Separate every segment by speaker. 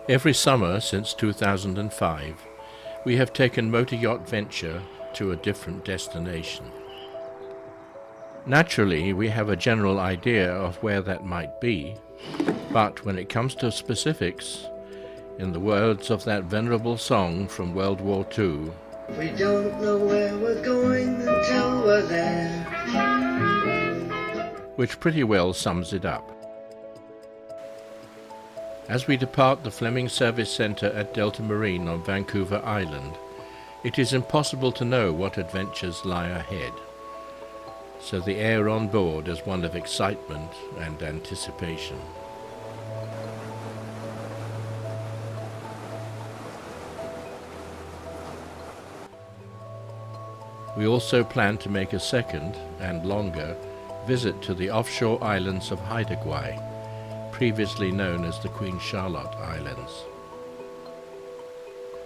Speaker 1: Every summer since 2005, we have taken Motor Yacht Venture to a different destination. Naturally, we have a general idea of where that might be, but when it comes to specifics, in the words of that venerable song from World War II,
Speaker 2: we don't know where we're going until we're there,
Speaker 1: which pretty well sums it up. As we depart the Fleming Service Centre at Delta Marine on Vancouver Island, it is impossible to know what adventures lie ahead, so the air on board is one of excitement and anticipation. We also plan to make a second, and longer, visit to the offshore islands of Haida Gwaii, previously known as the Queen Charlotte Islands.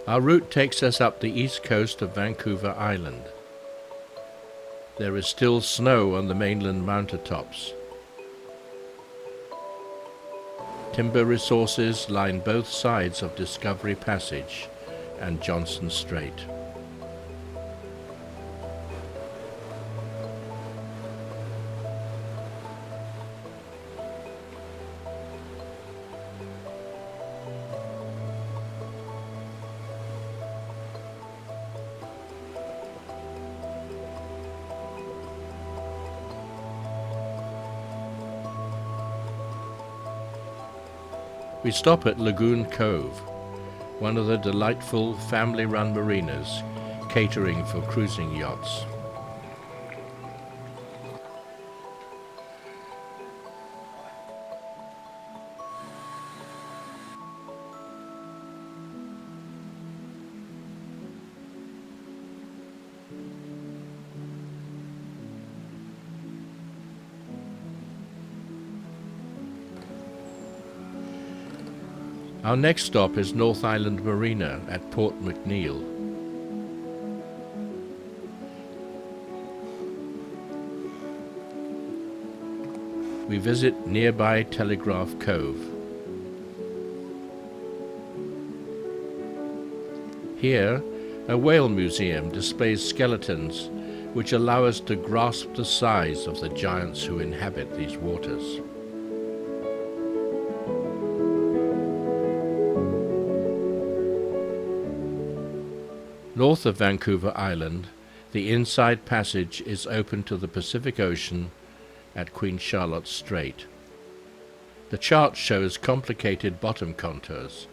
Speaker 1: Our route takes us up the east coast of Vancouver Island. There is still snow on the mainland mountaintops. Timber resources line both sides of Discovery Passage and Johnson Strait. We stop at Lagoon Cove, one of the delightful family-run marinas catering for cruising yachts. Our next stop is North Island Marina at Port McNeill. We visit nearby Telegraph Cove. Here, a whale museum displays skeletons which allow us to grasp the size of the giants who inhabit these waters. North of Vancouver Island, the inside passage is open to the Pacific Ocean at Queen Charlotte Strait. The chart shows complicated bottom contours,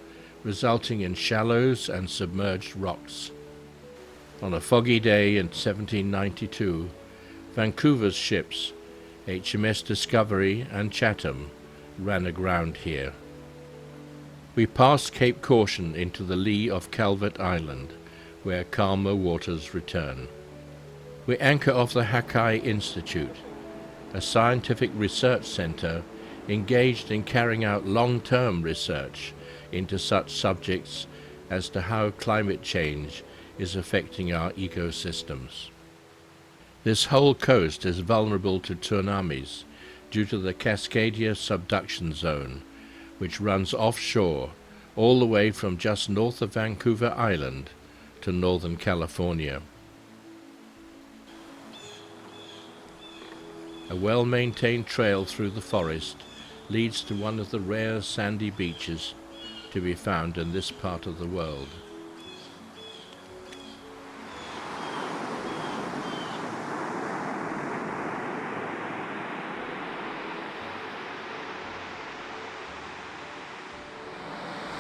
Speaker 1: resulting in shallows and submerged rocks. On a foggy day in 1792, Vancouver's ships, HMS Discovery and Chatham, ran aground here. We pass Cape Caution into the lee of Calvert Island, where calmer waters return. We anchor off the Hakai Institute, a scientific research centre engaged in carrying out long-term research into such subjects as to how climate change is affecting our ecosystems. This whole coast is vulnerable to tsunamis due to the Cascadia subduction zone, which runs offshore all the way from just north of Vancouver Island to Northern California. A well-maintained trail through the forest leads to one of the rare sandy beaches to be found in this part of the world.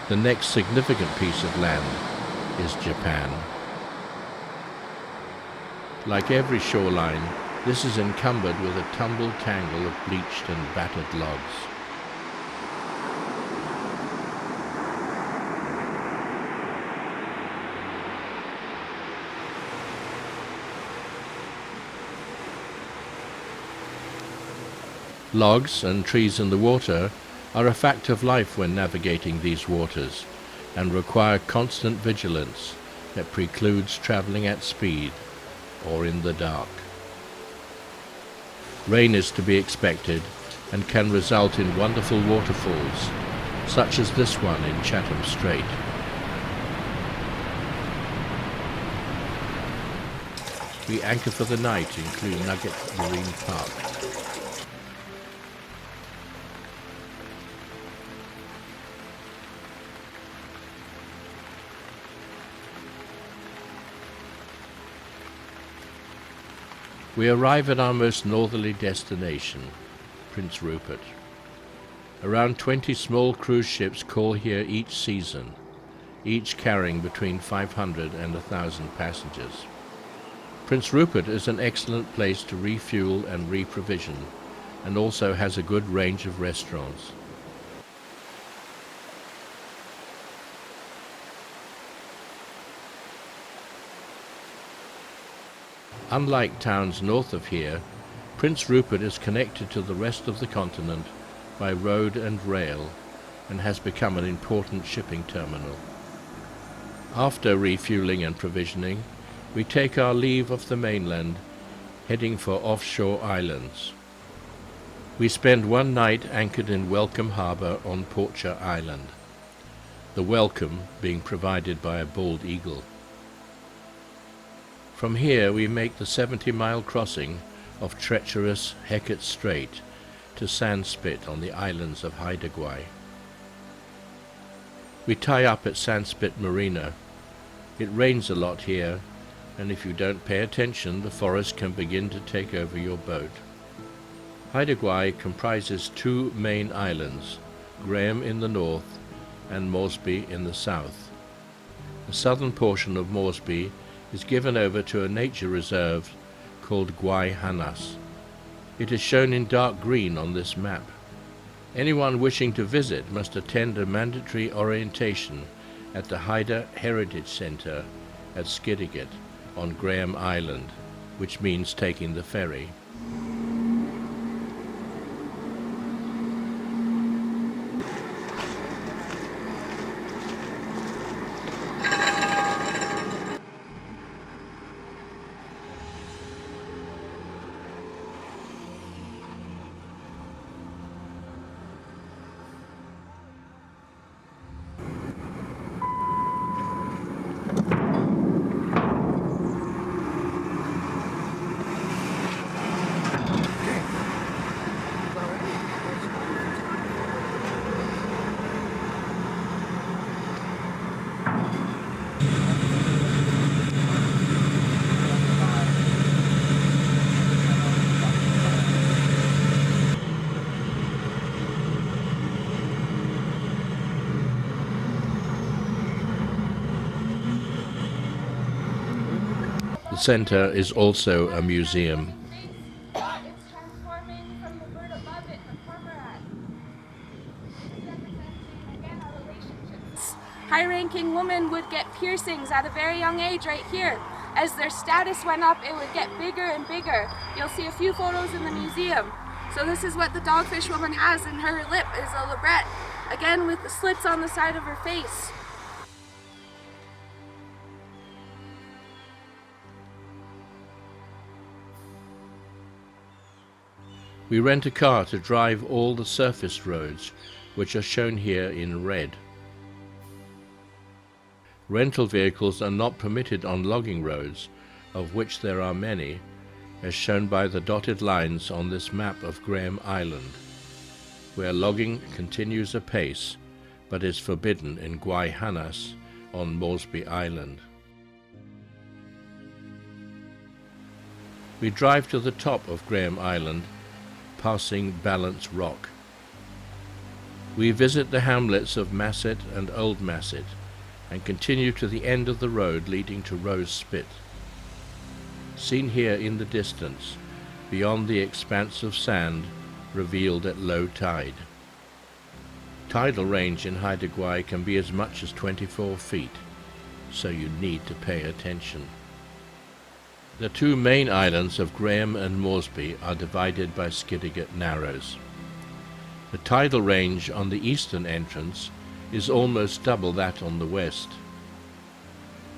Speaker 1: The next significant piece of land is Japan. Like every shoreline, this is encumbered with a tumbled tangle of bleached and battered logs. Logs and trees in the water are a fact of life when navigating these waters, and require constant vigilance that precludes travelling at speed or in the dark. Rain is to be expected and can result in wonderful waterfalls, such as this one in Chatham Strait. We anchor for the night in Clue Nugget Marine Park. We arrive at our most northerly destination, Prince Rupert. Around 20 small cruise ships call here each season, each carrying between 500 and 1,000 passengers. Prince Rupert is an excellent place to refuel and reprovision, and also has a good range of restaurants. Unlike towns north of here, Prince Rupert is connected to the rest of the continent by road and rail, and has become an important shipping terminal. After refueling and provisioning, we take our leave of the mainland, heading for offshore islands. We spend one night anchored in Welcome Harbour on Porcher Island, the welcome being provided by a bald eagle. From here we make the 70-mile crossing of treacherous Hecate Strait to Sandspit on the islands of Haida Gwaii. We tie up at Sandspit Marina. It rains a lot here, and if you don't pay attention, the forest can begin to take over your boat. Haida Gwaii comprises two main islands, Graham in the north and Moresby in the south. The southern portion of Moresby is given over to a nature reserve called Gwaii Haanas. It is shown in dark green on this map. Anyone wishing to visit must attend a mandatory orientation at the Haida Heritage Centre at Skidegate on Graham Island, which means taking the ferry. The centre is also a museum.
Speaker 3: It's transforming from the bird above it, the cormorant. Representing again our relationships. High-ranking women would get piercings at a very young age right here. As their status went up, it would get bigger and bigger. You'll see a few photos in the museum. So this is what the dogfish woman has in her lip, is a labret, again with the slits on the side of her face.
Speaker 1: We rent a car to drive all the surface roads, which are shown here in red. Rental vehicles are not permitted on logging roads, of which there are many, as shown by the dotted lines on this map of Graham Island, where logging continues apace, but is forbidden in Gwaii Haanas on Moresby Island. We drive to the top of Graham Island, passing Balance Rock. We visit the hamlets of Masset and Old Masset and continue to the end of the road leading to Rose Spit. Seen here in the distance, beyond the expanse of sand revealed at low tide. Tidal range in Haida Gwaii can be as much as 24 feet, so you need to pay attention. The two main islands of Graham and Moresby are divided by Skidegate Narrows. The tidal range on the eastern entrance is almost double that on the west.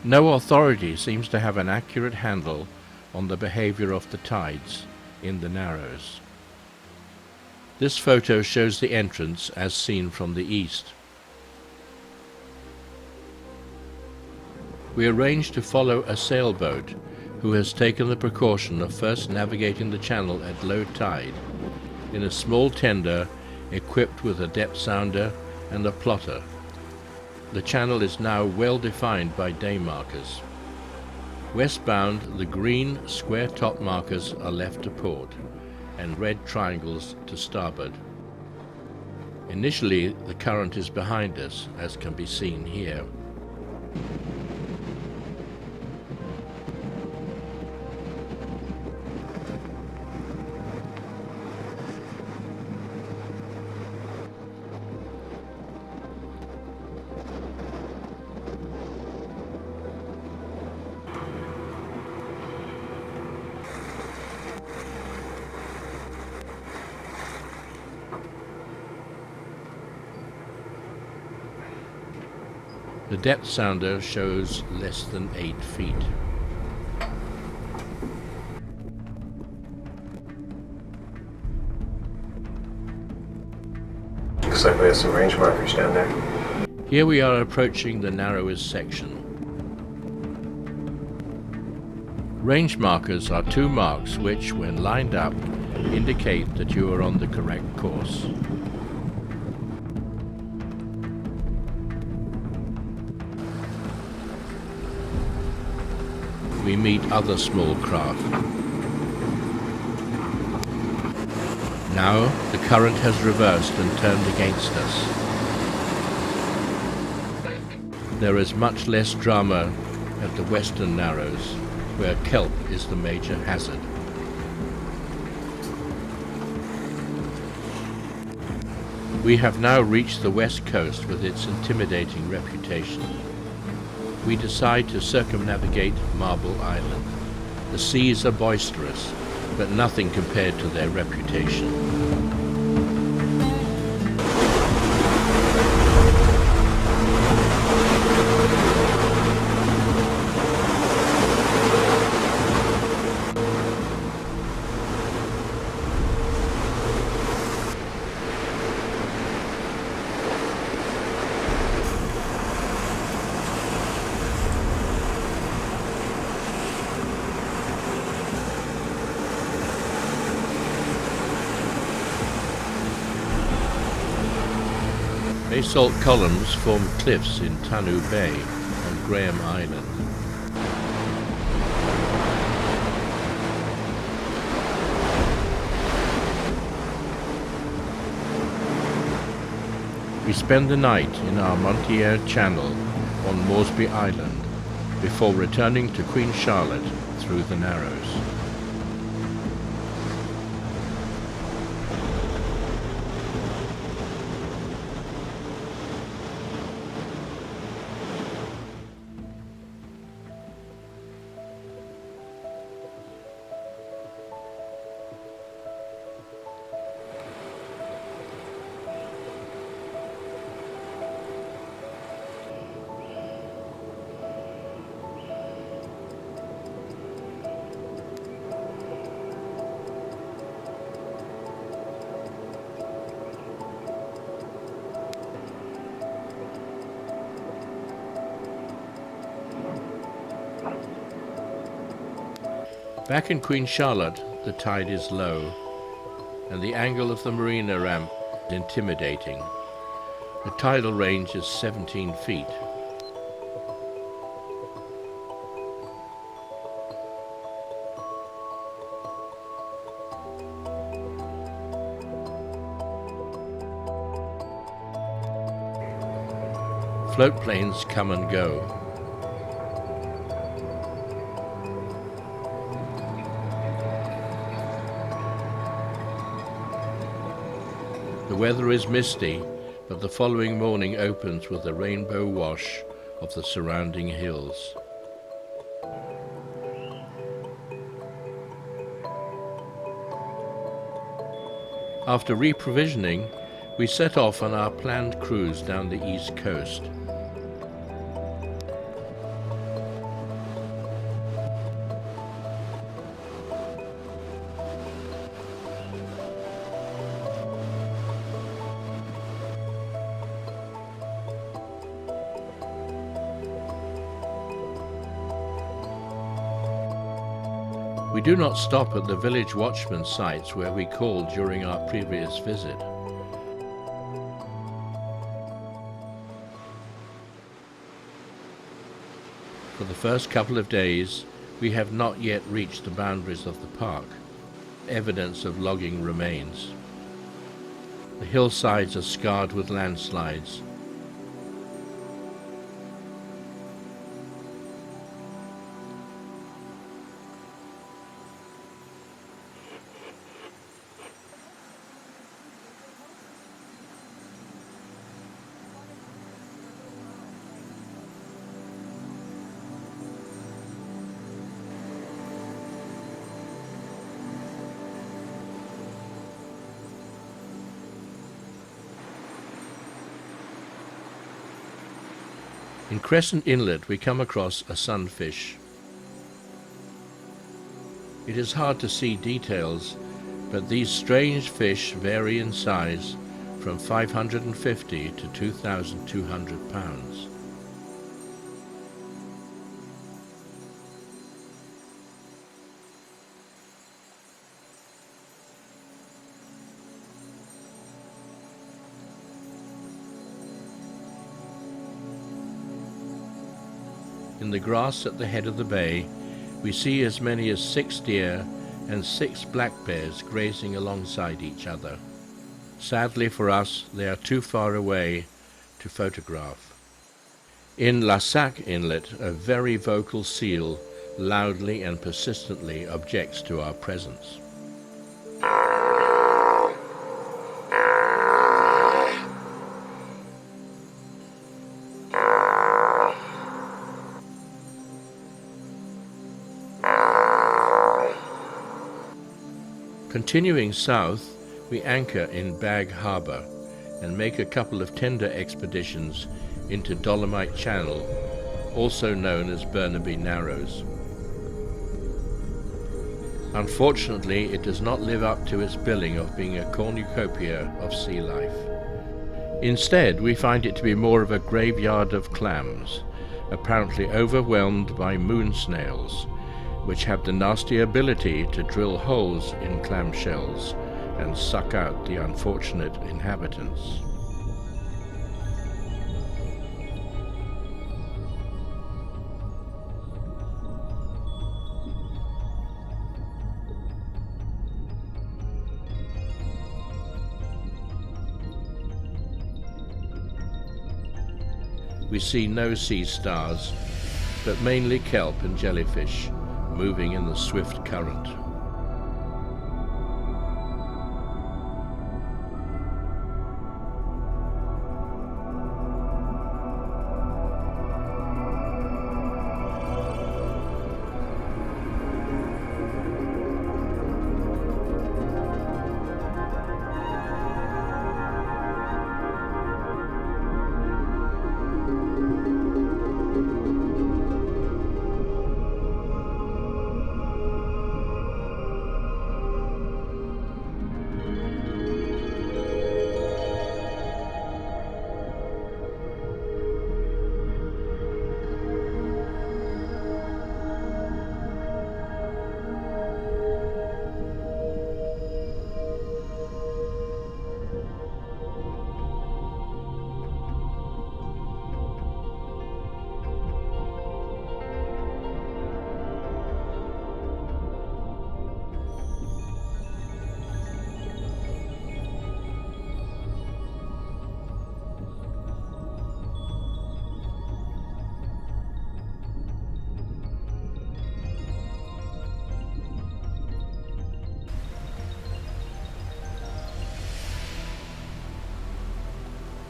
Speaker 1: No authority seems to have an accurate handle on the behavior of the tides in the Narrows. This photo shows the entrance as seen from the east. We arranged to follow a sailboat who has taken the precaution of first navigating the channel at low tide in a small tender equipped with a depth sounder and a plotter. The channel is now well defined by day markers. Westbound, the green square top markers are left to port and red triangles to starboard. Initially, the current is behind us, as can be seen here. The depth sounder shows less than 8 feet.
Speaker 4: Looks like we have some range markers down there.
Speaker 1: Here we are approaching the narrowest section. Range markers are 2 marks which, when lined up, indicate that you are on the correct course. We meet other small craft. Now the current has reversed and turned against us. There is much less drama at the western narrows, where kelp is the major hazard. We have now reached the west coast with its intimidating reputation. We decide to circumnavigate Marble Island. The seas are boisterous, but nothing compared to their reputation. Basalt columns form cliffs in Tanu Bay and Graham Island. We spend the night in our Montier Channel on Moresby Island before returning to Queen Charlotte through the Narrows. Back in Queen Charlotte, the tide is low, and the angle of the marina ramp is intimidating. The tidal range is 17 feet. Float planes come and go. The weather is misty, but the following morning opens with a rainbow wash of the surrounding hills. After reprovisioning, we set off on our planned cruise down the east coast. We do not stop at the village watchman sites where we called during our previous visit. For the first couple of days, we have not yet reached the boundaries of the park. Evidence of logging remains. The hillsides are scarred with landslides. In Crescent Inlet we come across a sunfish. It is hard to see details, but these strange fish vary in size from 550 to 2,200 pounds. In the grass at the head of the bay, we see as many as 6 deer and 6 black bears grazing alongside each other. Sadly for us, they are too far away to photograph. In La Sac Inlet, a very vocal seal loudly and persistently objects to our presence. Continuing south, we anchor in Bag Harbour and make a couple of tender expeditions into Dolomite Channel, also known as Burnaby Narrows. Unfortunately, it does not live up to its billing of being a cornucopia of sea life. Instead, we find it to be more of a graveyard of clams, apparently overwhelmed by moon snails, which have the nasty ability to drill holes in clamshells and suck out the unfortunate inhabitants. We see no sea stars, but mainly kelp and jellyfish moving in the swift current.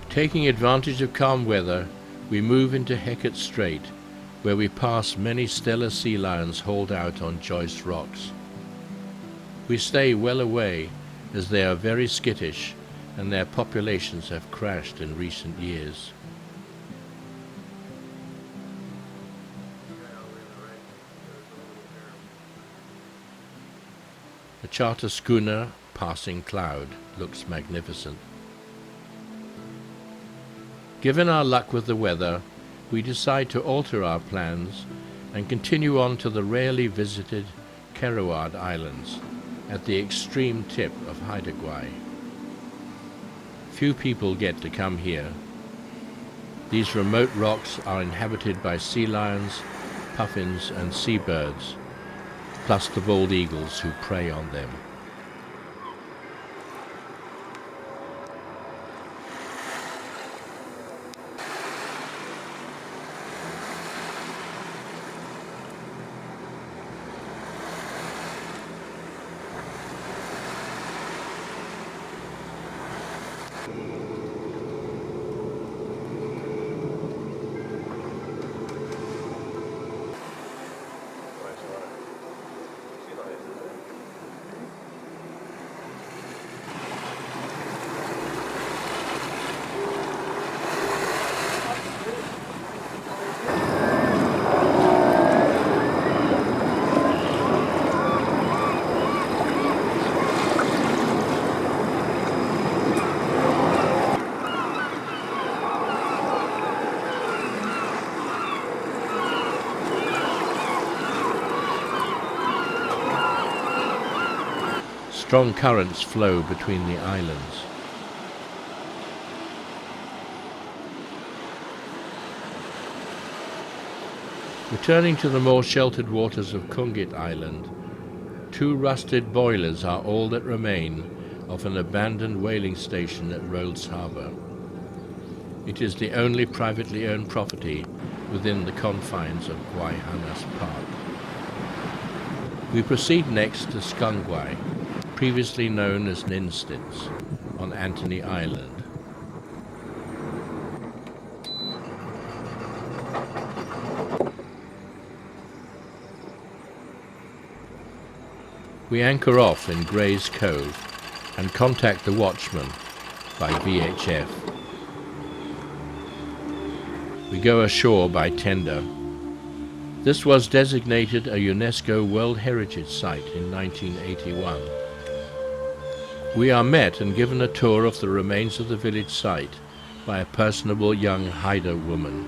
Speaker 1: Taking advantage of calm weather, we move into Hecate Strait, where we pass many stellar sea lions hauled out on Joyce rocks. We stay well away, as they are very skittish and their populations have crashed in recent years. A charter schooner, Passing Cloud, looks magnificent. Given our luck with the weather, we decide to alter our plans and continue on to the rarely visited Keroward Islands, at the extreme tip of Haida Gwaii. Few people get to come here. These remote rocks are inhabited by sea lions, puffins and seabirds, plus the bald eagles who prey on them. Strong currents flow between the islands. Returning to the more sheltered waters of Kungit Island, 2 rusted boilers are all that remain of an abandoned whaling station at Rhodes Harbour. It is the only privately owned property within the confines of Haanas Park. We proceed next to Gwaii, previously known as Ninstitz, on Anthony Island. We anchor off in Gray's Cove and contact the watchman by VHF. We go ashore by tender. This was designated a UNESCO World Heritage Site in 1981. We are met and given a tour of the remains of the village site by a personable young Haida woman.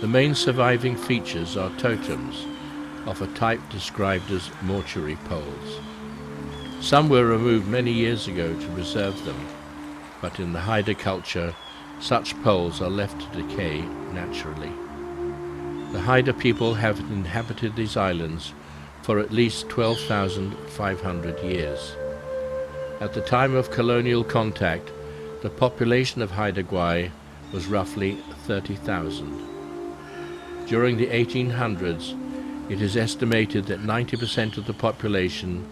Speaker 1: The main surviving features are totems of a type described as mortuary poles. Some were removed many years ago to preserve them, but in the Haida culture, such poles are left to decay naturally. The Haida people have inhabited these islands for at least 12,500 years. At the time of colonial contact, the population of Haida Gwaii was roughly 30,000. During the 1800s, it is estimated that 90% of the population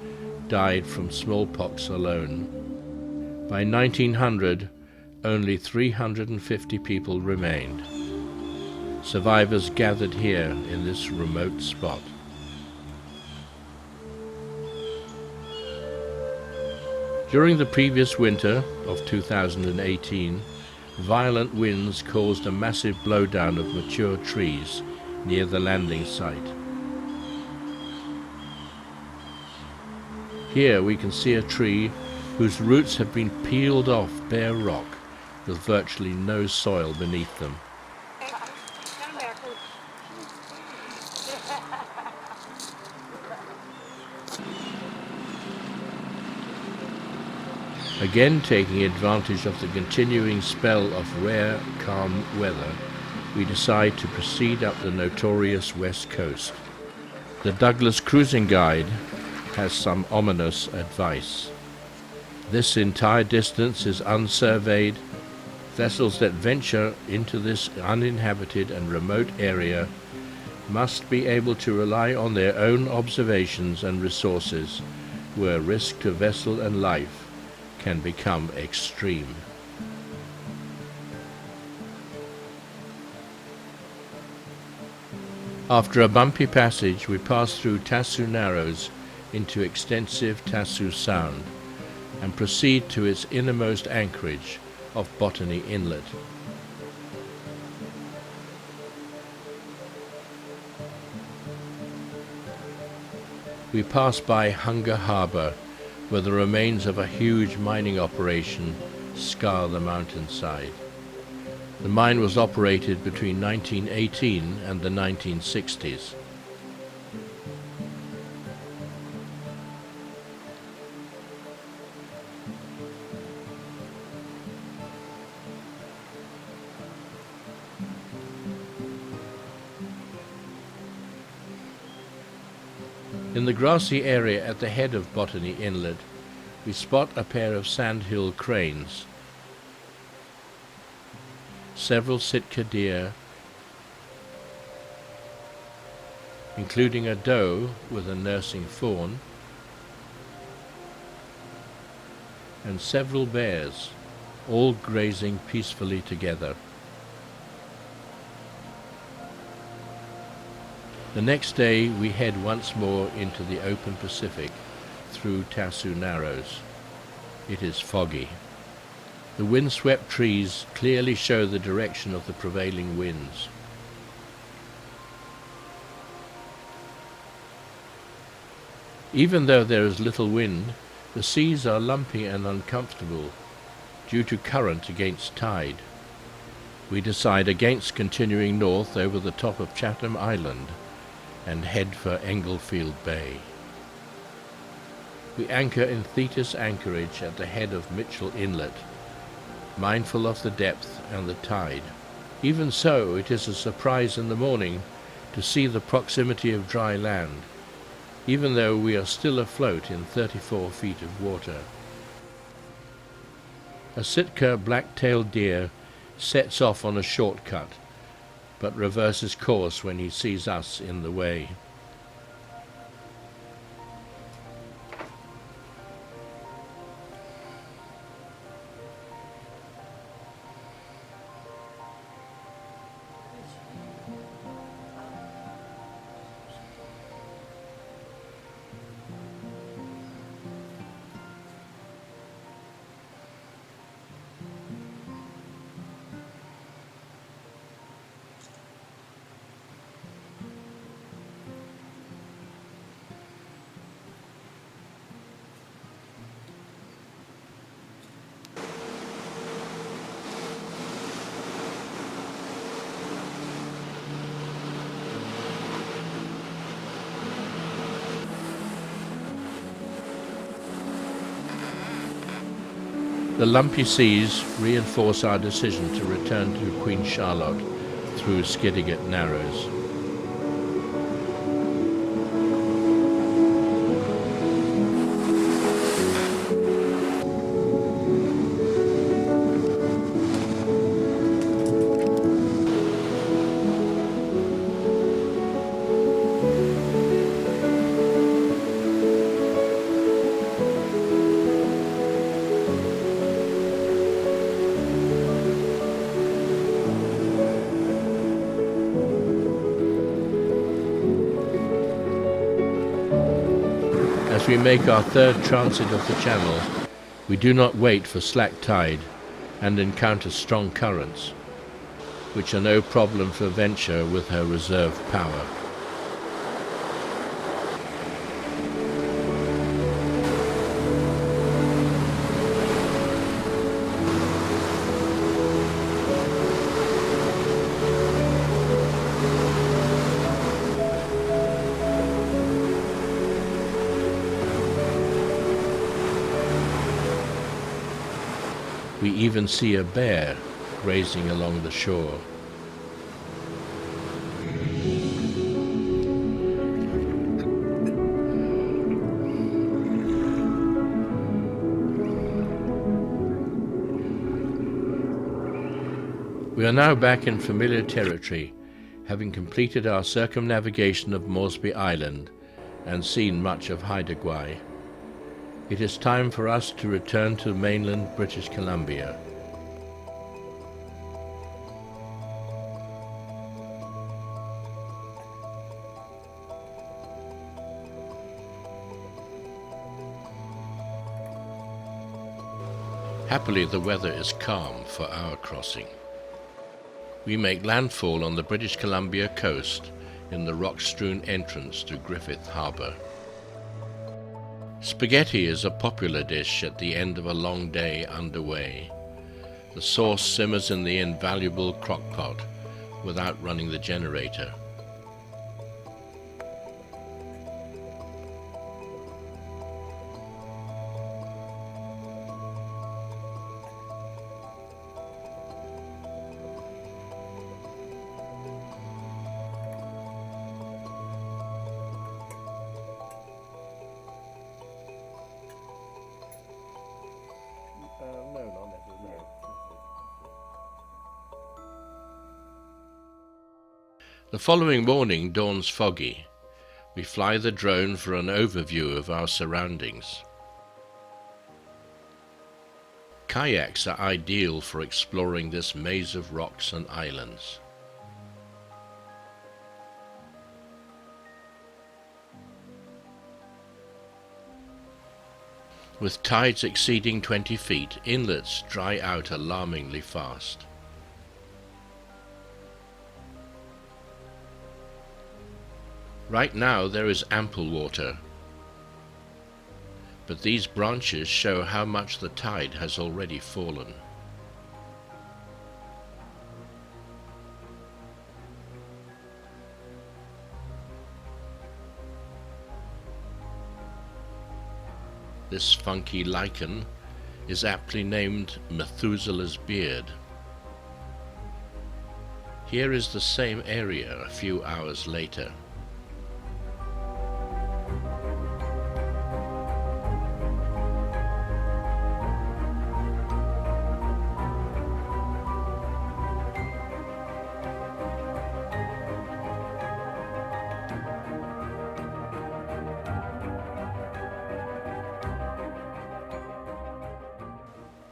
Speaker 1: died from smallpox alone. By 1900, only 350 people remained. Survivors gathered here in this remote spot. During the previous winter of 2018, violent winds caused a massive blowdown of mature trees near the landing site. Here we can see a tree whose roots have been peeled off bare rock with virtually no soil beneath them. Again, taking advantage of the continuing spell of rare, calm weather, we decide to proceed up the notorious west coast. The Douglas Cruising Guide has some ominous advice. This entire distance is unsurveyed. Vessels that venture into this uninhabited and remote area must be able to rely on their own observations and resources, where risk to vessel and life can become extreme. After a bumpy passage, we pass through Tasu Narrows into extensive Tasu Sound and proceed to its innermost anchorage of Botany Inlet. We pass by Hunger Harbour, where the remains of a huge mining operation scar the mountainside. The mine was operated between 1918 and the 1960s. In the grassy area at the head of Botany Inlet, we spot a pair of sandhill cranes, several Sitka deer, including a doe with a nursing fawn, and several bears, all grazing peacefully together. The next day we head once more into the open Pacific through Tassoo Narrows. It is foggy. The windswept trees clearly show the direction of the prevailing winds. Even though there is little wind, the seas are lumpy and uncomfortable due to current against tide. We decide against continuing north over the top of Chatham Island and head for Englefield Bay. We anchor in Thetis Anchorage at the head of Mitchell Inlet, mindful of the depth and the tide. Even so, it is a surprise in the morning to see the proximity of dry land, even though we are still afloat in 34 feet of water. A Sitka black-tailed deer sets off on a shortcut, but reverses course when he sees us in the way. The lumpy seas reinforce our decision to return to Queen Charlotte through Skidegate Narrows. As we make our third transit of the channel, we do not wait for slack tide and encounter strong currents, which are no problem for Venture with her reserve power. We even see a bear grazing along the shore. We are now back in familiar territory, having completed our circumnavigation of Moresby Island and seen much of Haida Gwaii. It is time for us to return to mainland British Columbia. Happily, the weather is calm for our crossing. We make landfall on the British Columbia coast in the rock-strewn entrance to Griffith Harbour. Spaghetti is a popular dish at the end of a long day underway. The sauce simmers in the invaluable crock-pot without running the generator. The following morning dawns foggy. We fly the drone for an overview of our surroundings. Kayaks are ideal for exploring this maze of rocks and islands. With tides exceeding 20 feet, inlets dry out alarmingly fast. Right now there is ample water, but these branches show how much the tide has already fallen. This funky lichen is aptly named Methuselah's beard. Here is the same area a few hours later.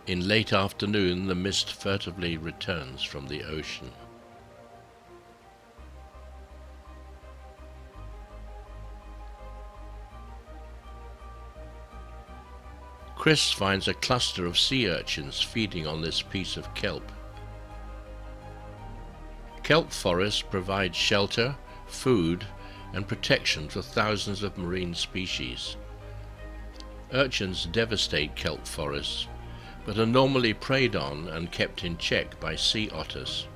Speaker 1: In late afternoon, the mist furtively returns from the ocean. Chris finds a cluster of sea urchins feeding on this piece of kelp. Kelp forests provide shelter, food, and protection to thousands of marine species. Urchins devastate kelp forests, but are normally preyed on and kept in check by sea otters.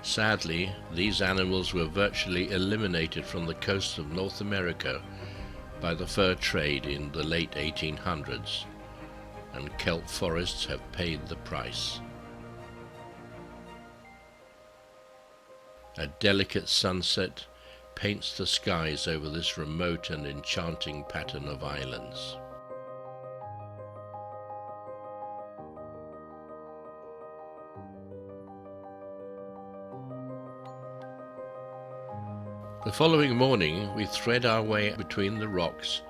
Speaker 1: Sadly, these animals were virtually eliminated from the coasts of North America by the fur trade in the late 1800s, and kelp forests have paid the price. A delicate sunset paints the skies over this remote and enchanting pattern of islands. The following morning, we thread our way between the rocks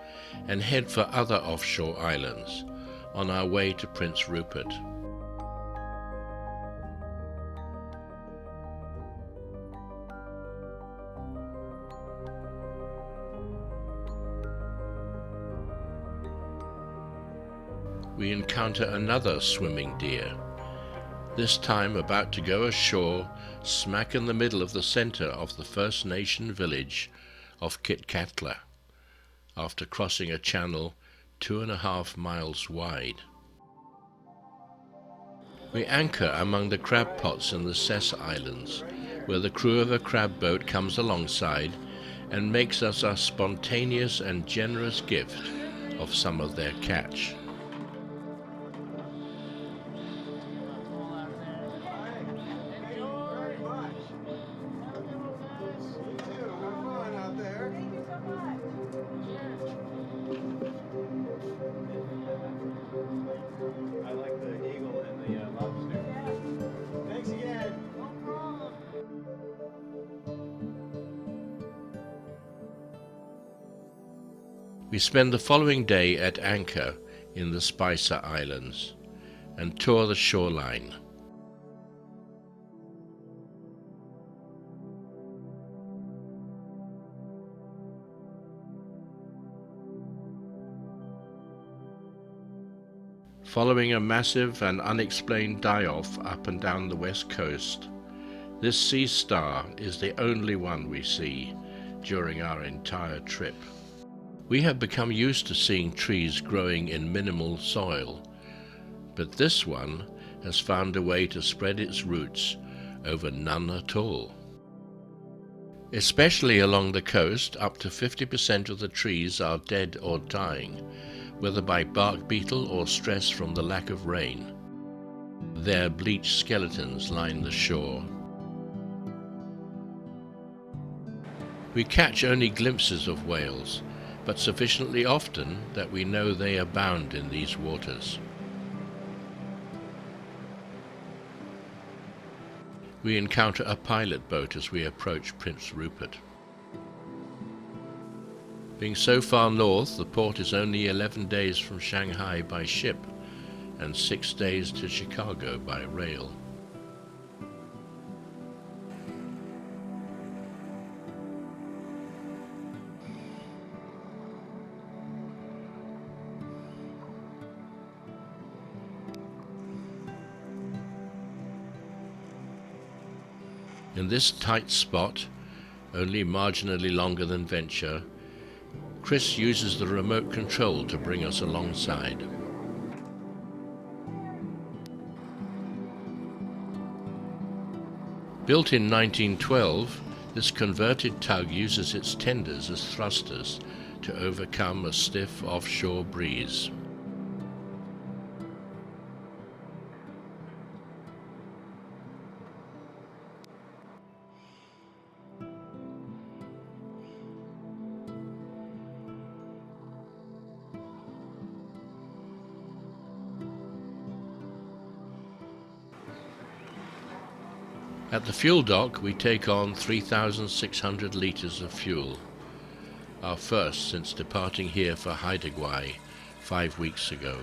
Speaker 1: and head for other offshore islands on our way to Prince Rupert. We encounter another swimming deer, this time about to go ashore smack in the middle of the center of the First Nation village of Kitkatla, after crossing a channel 2.5 miles wide. We anchor among the crab pots in the Cess Islands, where the crew of a crab boat comes alongside and makes us a spontaneous and generous gift of some of their catch. We spend the following day at anchor in the Spicer Islands and tour the shoreline. Following a massive and unexplained die-off up and down the west coast, this sea star is the only one we see during our entire trip. We have become used to seeing trees growing in minimal soil, but this one has found a way to spread its roots over none at all. Especially along the coast, up to 50% of the trees are dead or dying, whether by bark beetle or stress from the lack of rain. Their bleached skeletons line the shore. We catch only glimpses of whales, but sufficiently often that we know they abound in these waters. We encounter a pilot boat as we approach Prince Rupert. Being so far north, the port is only 11 days from Shanghai by ship and 6 days to Chicago by rail. In this tight spot, only marginally longer than Venture, Chris uses the remote control to bring us alongside. Built in 1912, this converted tug uses its tenders as thrusters to overcome a stiff offshore breeze. At the fuel dock, we take on 3,600 litres of fuel, our first since departing here for Haida Gwaii 5 weeks ago.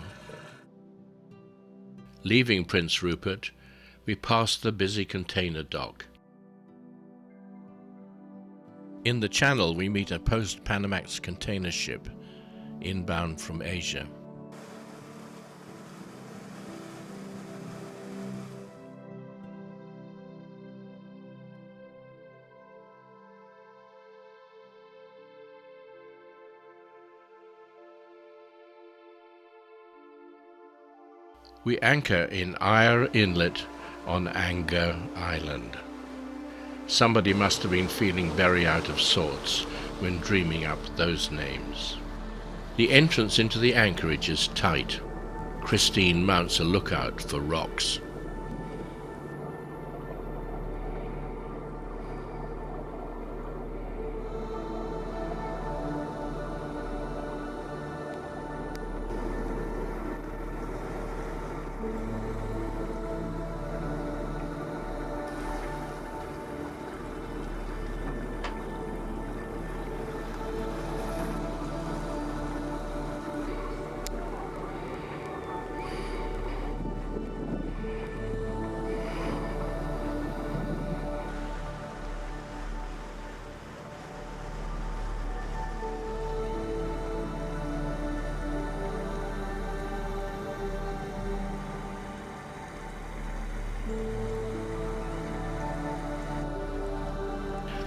Speaker 1: Leaving Prince Rupert, we pass the busy container dock. In the channel, we meet a post-Panamax container ship inbound from Asia. We anchor in Ayr Inlet on Anger Island. Somebody must have been feeling very out of sorts when dreaming up those names. The entrance into the anchorage is tight. Christine mounts a lookout for rocks.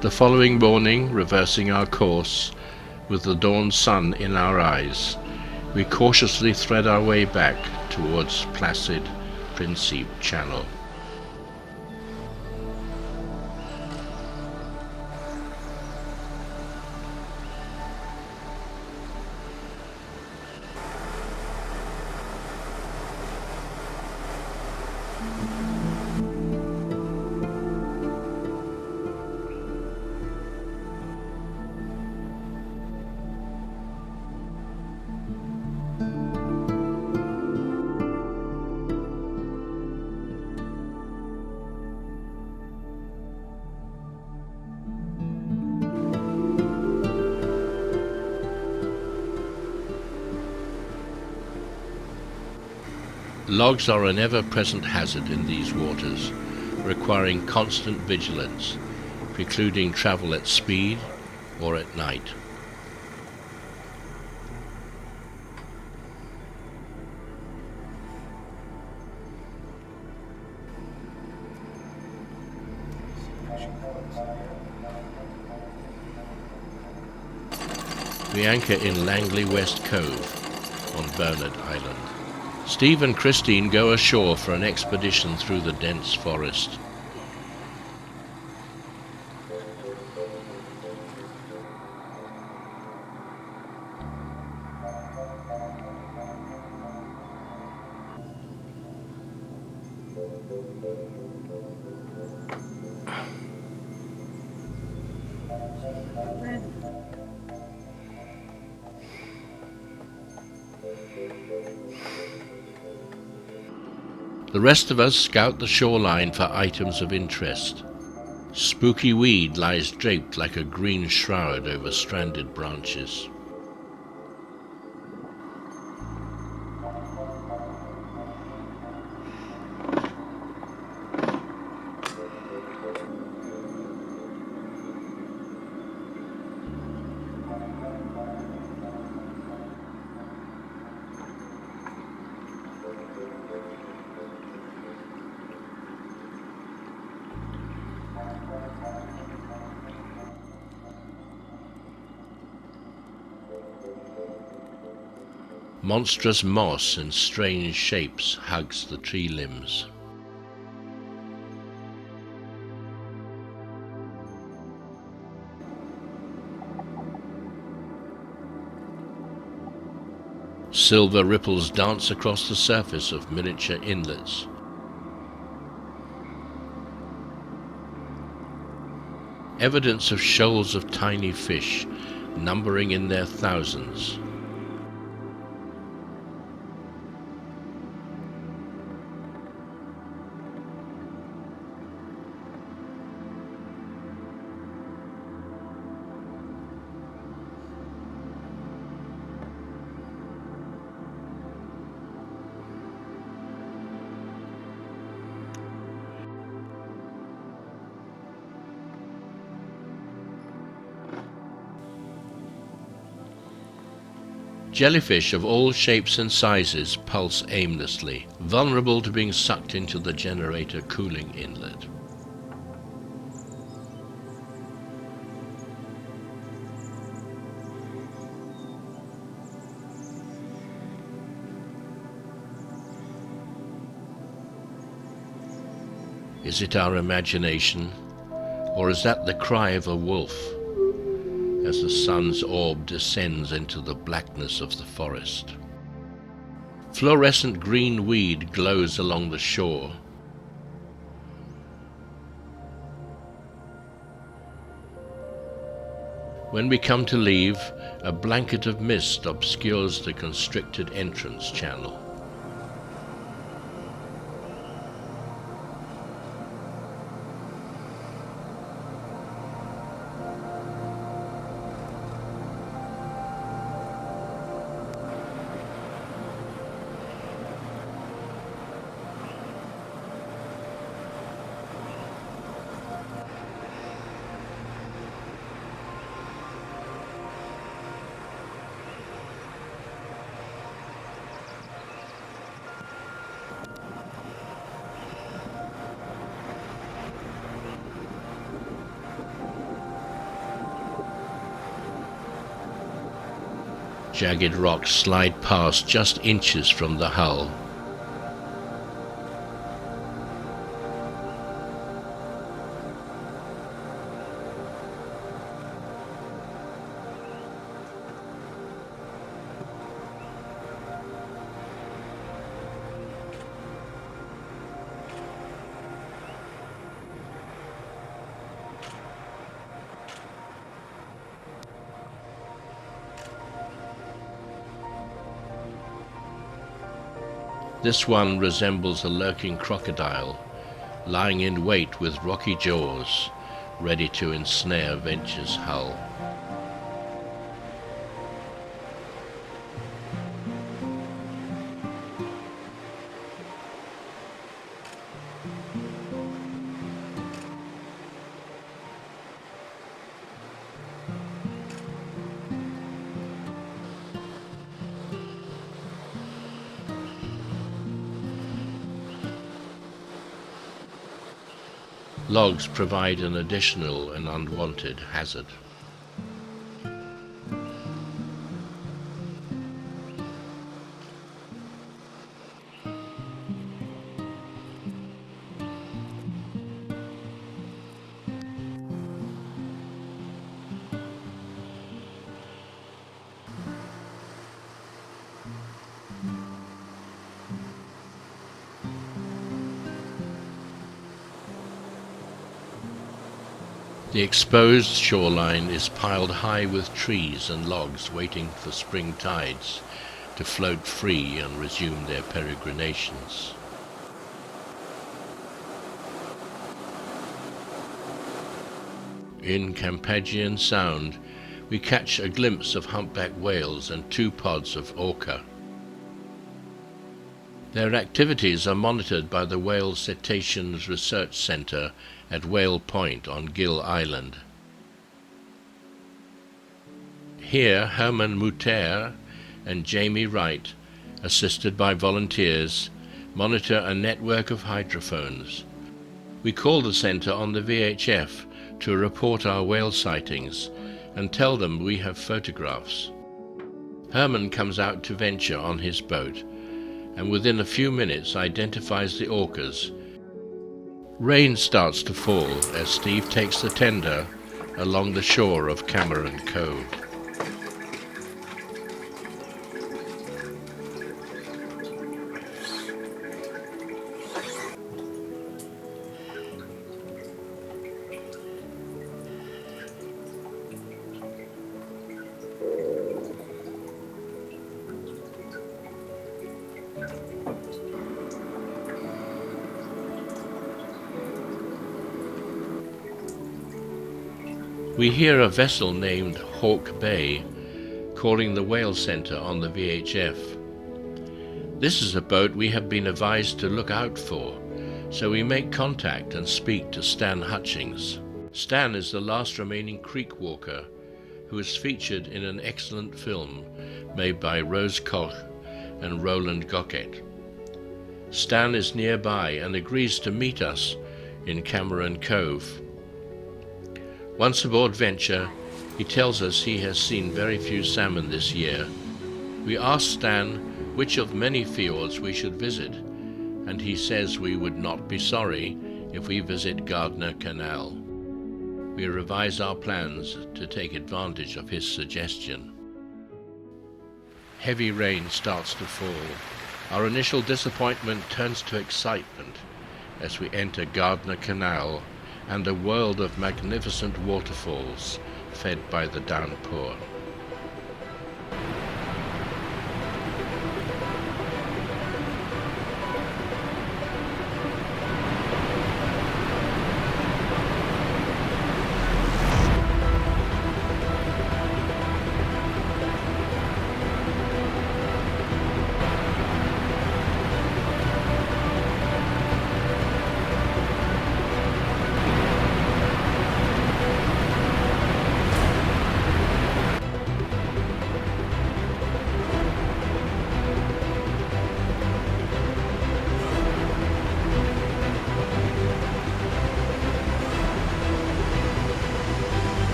Speaker 1: The following morning, reversing our course, with the dawn sun in our eyes, we cautiously thread our way back towards placid Principe Channel. Logs are an ever-present hazard in these waters, requiring constant vigilance, precluding travel at speed or at night. We anchor in Langley West Cove on Bernard Island. Steve and Christine go ashore for an expedition through the dense forest. The rest of us scout the shoreline for items of interest. Spooky weed lies draped like a green shroud over stranded branches. Monstrous moss in strange shapes hugs the tree limbs. Silver ripples dance across the surface of miniature inlets. Evidence of shoals of tiny fish, numbering in their thousands. Jellyfish of all shapes and sizes pulse aimlessly, vulnerable to being sucked into the generator cooling inlet. Is it our imagination, or is that the cry of a wolf as the sun's orb descends into the blackness of the forest? Fluorescent green weed glows along the shore. When we come to leave, a blanket of mist obscures the constricted entrance channel. Jagged rocks slide past just inches from the hull. This one resembles a lurking crocodile, lying in wait with rocky jaws, ready to ensnare Venture's hull. Logs provide an additional and unwanted hazard. The exposed shoreline is piled high with trees and logs waiting for spring tides to float free and resume their peregrinations. In Campaggian Sound, we catch a glimpse of humpback whales and 2 pods of orca. Their activities are monitored by the Whale Cetaceans Research Centre at Whale Point on Gill Island. Here, Herman Mutter and Jamie Wright, assisted by volunteers, monitor a network of hydrophones. We call the centre on the VHF to report our whale sightings and tell them we have photographs. Herman comes out to venture on his boat and within a few minutes identifies the orcas. Rain starts to fall as Steve takes the tender along the shore of Cameron Cove. We hear a vessel named Hawk Bay calling the whale centre on the VHF. This is a boat we have been advised to look out for, so we make contact and speak to Stan Hutchings. Stan is the last remaining creek walker who is featured in an excellent film made by Rose Koch and Roland Gocket. Stan is nearby and agrees to meet us in Cameron Cove. Once aboard Venture, he tells us he has seen very few salmon this year. We ask Stan which of many fjords we should visit, and he says we would not be sorry if we visit Gardner Canal. We revise our plans to take advantage of his suggestion. Heavy rain starts to fall. Our initial disappointment turns to excitement as we enter Gardner Canal and a world of magnificent waterfalls fed by the downpour.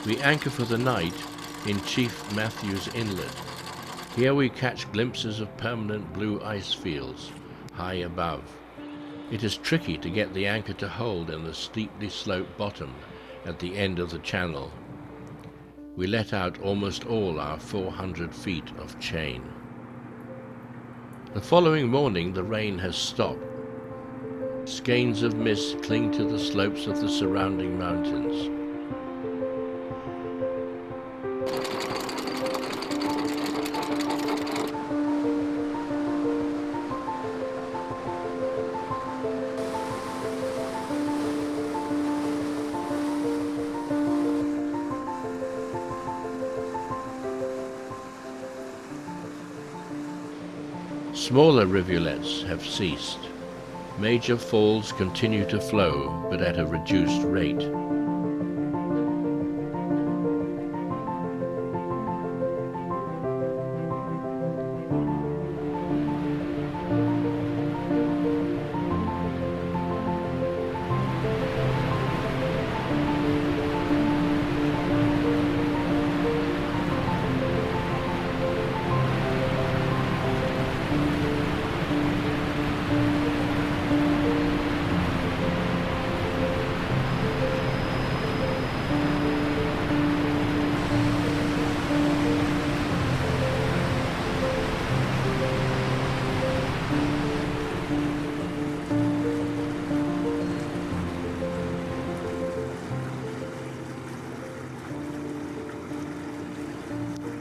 Speaker 1: We anchor for the night in Chief Matthews Inlet. Here we catch glimpses of permanent blue ice fields high above. It is tricky to get the anchor to hold in the steeply sloped bottom at the end of the channel. We let out almost all our 400 feet of chain. The following morning the rain has stopped. Skeins of mist cling to the slopes of the surrounding mountains. Smaller rivulets have ceased. Major falls continue to flow, but at a reduced rate.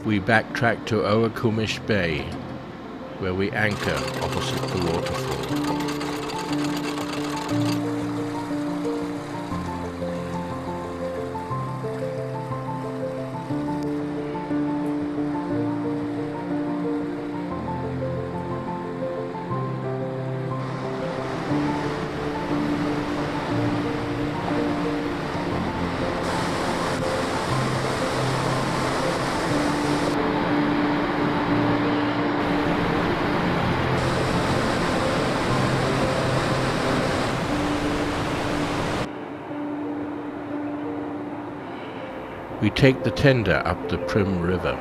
Speaker 1: We backtrack to Oakumish Bay, where we anchor opposite the waterfall. We take the tender up the Prim River.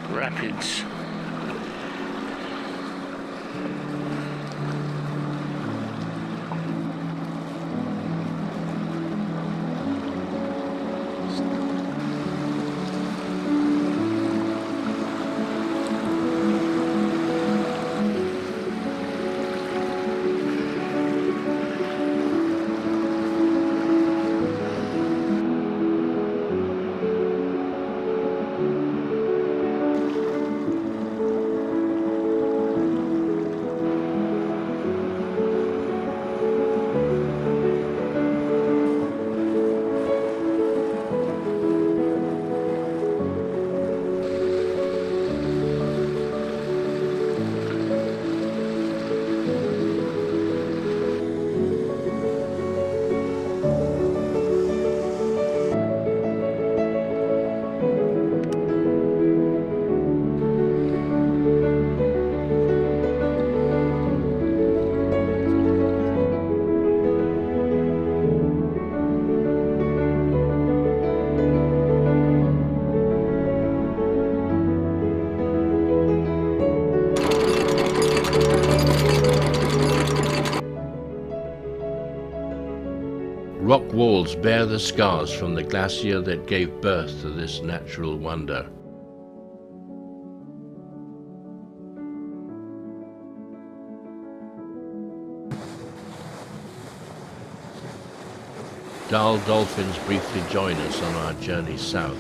Speaker 1: Rapids. Rock walls bear the scars from the glacier that gave birth to this natural wonder. Dull dolphins briefly join us on our journey south.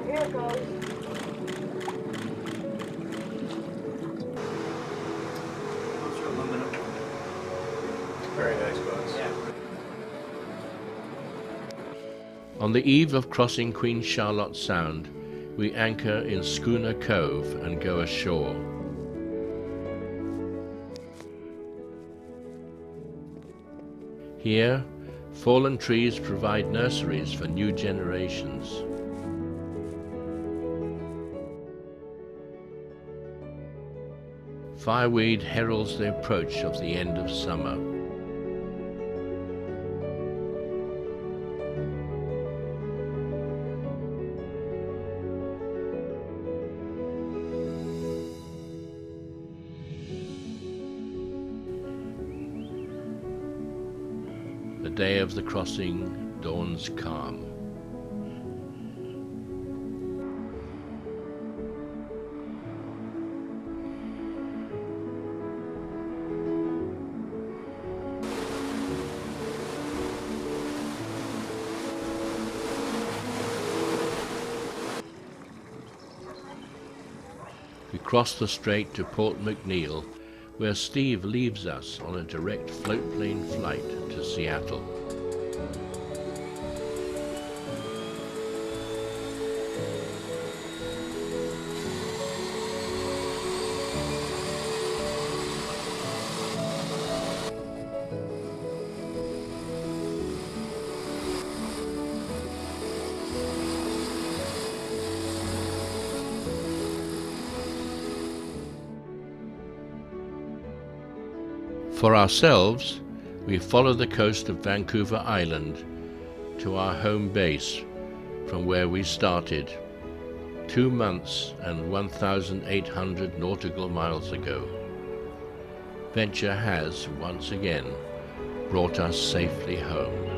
Speaker 3: Here it goes.
Speaker 4: Very nice boats.
Speaker 5: Yeah.
Speaker 1: On the eve of crossing Queen Charlotte Sound, we anchor in Schooner Cove and go ashore. Here, fallen trees provide nurseries for new generations. Fireweed heralds the approach of the end of summer. The day of the crossing dawns calm. We cross the strait to Port McNeill, where Steve leaves us on a direct floatplane flight to Seattle. For ourselves, we follow the coast of Vancouver Island to our home base from where we started 2 months and 1,800 nautical miles ago. Venture has, once again, brought us safely home.